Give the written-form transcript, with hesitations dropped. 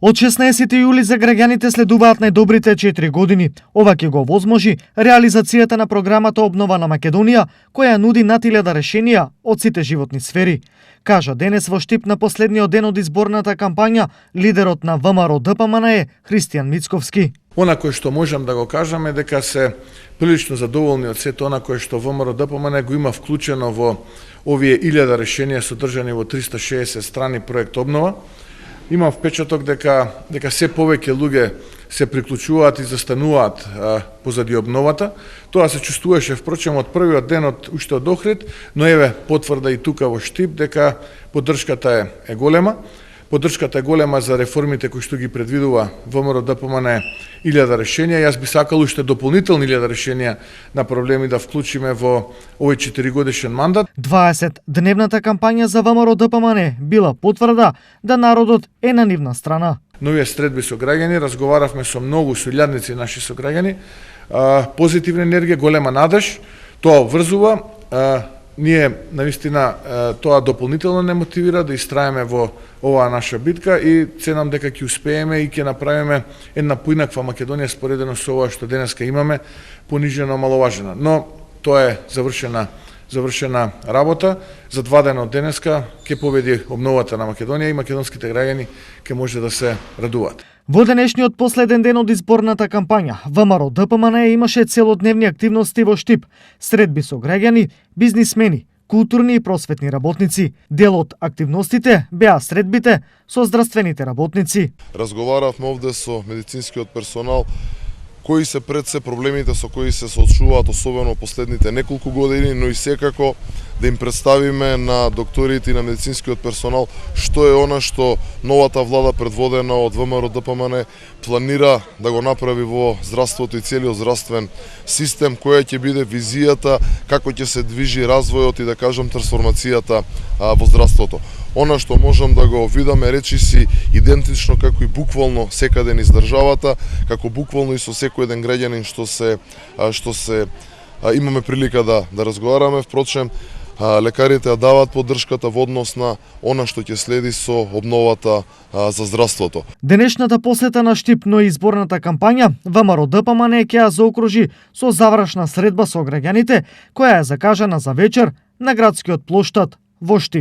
Од 16 јули за граѓаните следуваат најдобрите 4 години. Ова ќе го возможи реализацијата на програмата Обнова на Македонија, која нуди над 1000 решенија од сите животни сфери. Кажа денес во Штип на последниот ден од изборната кампања лидерот на ВМРО ДПМН е Христијан Мицковски. Она кое што можам да го кажам е дека се прилично задоволни од сето она кое што ВМРО ДПМН го има вклучено во овие 1000 решенија содржани во 360 страни проект Обнова. Имам впечаток дека се повеќе луѓе се приклучуваат и застануваат позади обновата. Тоа се чувствуваше впрочем од првиот ден уште од Охрид, но еве потврда и тука во Штип дека поддршката е голема. Поддршката е голема за реформите кои што ги предвидува ВМРО ДПМН 1000 решенија. Јас би сакал уште дополнителни 1000 решенија на проблеми да вклучиме во овој 4-годишен мандат. 20-дневната кампања за ВМРО ДПМН била потврда да народот е на нивна страна. Новија средби со граѓани, разговаравме со многу сојузници наши сограѓани, позитивна енергија, голема надеж, тоа обврзува. Ние, навистина, тоа дополнително не мотивира да истраеме во оваа наша битка и ценам дека ќе успееме и ќе направиме една поинаква Македонија споредено со ова што денеска имаме, понижена, маловажена. Но тоа е завршена работа. За 2 дена од денеска ќе победи обновата на Македонија и македонските граѓани ќе може да се радуваат. Во денешниот последен ден од изборната кампања, ВМРО ДПМН имаше целодневни активности во Штип, средби со граѓани, бизнисмени, културни и просветни работници. Дел од активностите беа средбите со здравствените работници. Разговаравме овде со медицинскиот персонал, кои се пред се проблемите со кои се соочуваат особено последните неколку години, но и секако да им представиме на докторите и на медицинскиот персонал што е она што новата влада предводена од ВМРО ДПМН планира да го направи во здравството и целиот здравствен систем, која ќе биде визијата како ќе се движи развојот и да кажам трансформацијата во здравството. Она што можам да го видаме речиси идентично како и буквално секаде низ државата, како буквално и со секој еден граѓанин што се имаме прилика да разговараме. Впрочем, лекарите ја даваат поддршката во однос на она што ќе следи со обновата за здравството. Денешната посета на Штип, но и изборната кампања, ВМРО ДПМН ќе ја заокружи со завршна средба со граѓаните, која е закажана за вечер на градскиот плоштад во Штип.